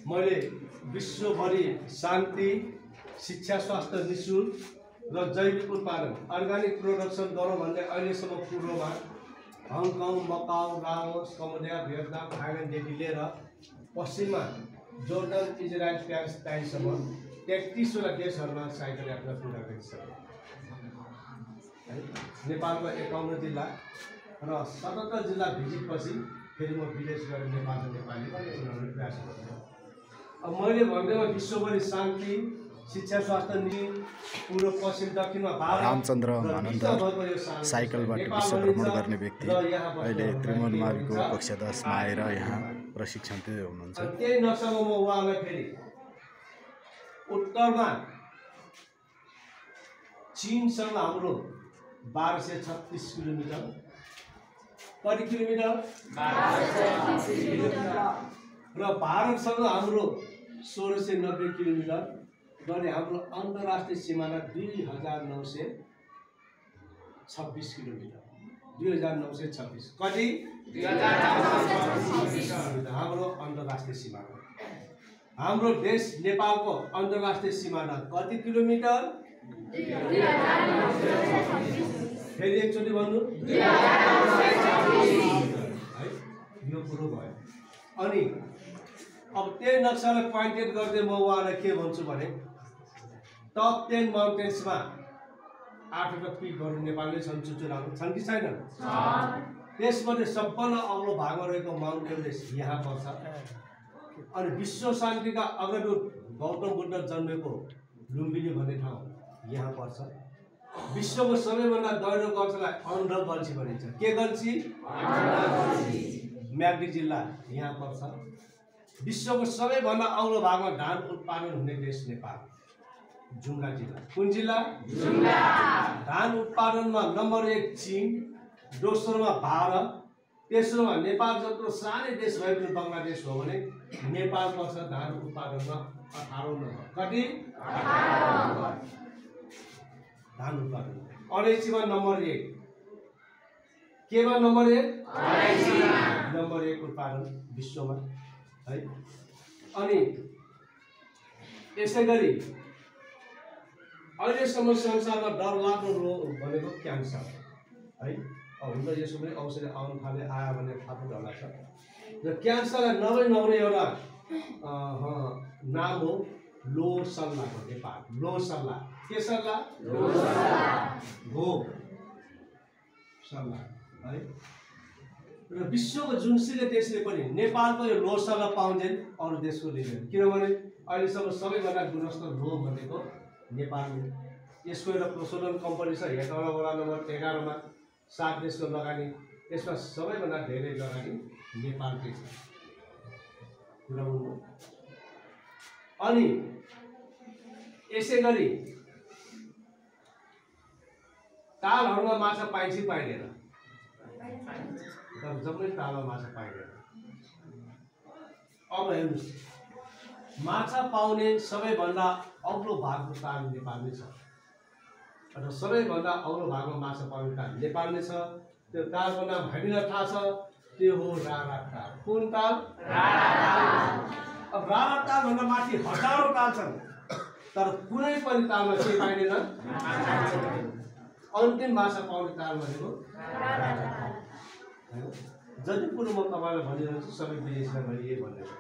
मैले विश्वभरि शान्ति, शिक्षा, स्वास्थ्य, निःशुल्क र जैविक उत्पादन अर्ग्यानिक प्रोडक्सन गरौँ भन्ने अहिलेसम्म पूर्वमा Hong Kong, Macau, Laos, Cambodia, Vietnam, थाइल्यान्डदेखि लिएर पश्चिममा जोर्डन, इजरायल, प्यालेस्टाइनसम्म 33वटा देशहरूमा साइकल यात्रा पुरा गरिसके। नेपालमा 51 जिल्ला र 77 जिल्ला भिजिटपछि फेरि म विदेश गएर नेपाली उनीहरूले प्रयास गर्छु। अब मैले भन्दैमा विश्वभरि शान्ति, शिक्षा, स्वास्थ्य, निःशुल्क पूर्व, पश्चिम, दक्षिणमा भारत रामचन्द्र मानन्दर साइकलबाट विश्व भ्रमण गर्ने व्यक्ति अहिले त्रिभुवन माविको कक्षा 10 मा आएर यहाँ प्रशिक्षण दिँदै हुनुहुन्छ। त्यही नक्सामा म उहाँलाई फेरि उत्तरमा चीनसँग हाम्रो 1236 किलोमिटर, कति किलोमिटर? 1236 किलोमिटर र भारतसँग हाम्रो 1690 किलोमिटर गर्ने हाम्रो अन्तर्राष्ट्रिय सिमाना 2926 किलोमिटर। 2926 कति? 2926 हाम्रो अन्तर्राष्ट्रिय सिमाना। हाम्रो देश नेपालको अन्तर्राष्ट्रिय सिमाना कति किलोमिटर? फेरि एकचोटि भन्नु, यो कुरो भयो। अनि अब त्यही नक्सालाई पोइन्टेड गर्दै म उहाँलाई के भन्छु भने टप 10 माउन्टेन्समा 8वटा पिकहरू नेपालमै छन्, चुचुरामा छन् कि छैनन्? त्यसमध्ये सबभन्दा अग्लो भागमा रहेको माउन्ट एभरेस्ट यहाँ पर्छ। अनि विश्व शान्तिका अग्रदूत गौतम बुद्ध जन्मेको लुम्बिनी भन्ने ठाउँ यहाँ पर्छ। विश्वको सबैभन्दा दैलो गल्छीलाई अन्ध गल्छी भनिन्छ। के गल्छी? म्याग्दी जिल्ला यहाँ पर्छ। विश्वको सबैभन्दा अग्लो भागमा धान उत्पादन हुने देश नेपाल, जुम्ला जिल्ला। कुन जिल्ला? जुम्ला। धान उत्पादनमा नम्बर 1 चीन, दोस्रोमा भारत, तेस्रोमा नेपाल जत्रो सानै देश भए पनि बङ्गलादेश हो भने नेपाल पर्छ धान उत्पादनमा 18औं नम्बर। कति? 18 धान उत्पादन। अलैँचीमा नम्बर 1। केमा नम्बर 1? अलैँचीमा नम्बर 1 उत्पादन विश्वमा है। अनि यसै गरी अहिलेसम्म संसारमा डरलाग्दो रोग भनेको क्यान्सर है। अब हुन त यसको पनि औषधि आउन थाले आयो भने थाहा होला छ। र क्यान्सरलाई नभने एउटा नाम हो लो सल्लाको नेपाल। लो सल्ला। के सल्ला? लो सल्ला। हो सल्ला है। र विश्वको जुनसुकै देशले पनि नेपालको यो लो सल्ला पाउँदैन, अरू देशको लिँदैन। किनभने अहिलेसम्म सबैभन्दा गुणस्तर लो भनेको नेपालमा। यसको एउटा प्रशोधन कम्पनी छ हेटौँडा वडा नम्बर 11 मा 7 देशको लगानी। यसमा सबैभन्दा धेरै लगानी नेपालकै छ। कुरा बुझ्नु। अनि यसै गरी तालहरूमा माछा पाइन्छ कि पाइँदैन? जम्मै तालमा माछा पाइँदैन। अब हेर्नुहोस्, माछा पाउने सबैभन्दा अग्लो भागको ताल नेपालमै छ। र सबैभन्दा अग्लो भागमा माछा पाउने ताल नेपालमै छ। त्यो तालको नाम हामीलाई थाहा छ, त्यो हो रारा ताल। कुन ताल? रारा ताल। अब रारा तालभन्दा माथि हजारौं ताल छन्, तर कुनै पनि तालमा के पाइँदैन? अन्तिम माछा पाउने ताल भनेको रारा ताल। जति कुरो म तपाईँलाई भनिरहेको छु सबै विदेशीलाई मैले यही भन्दैछु।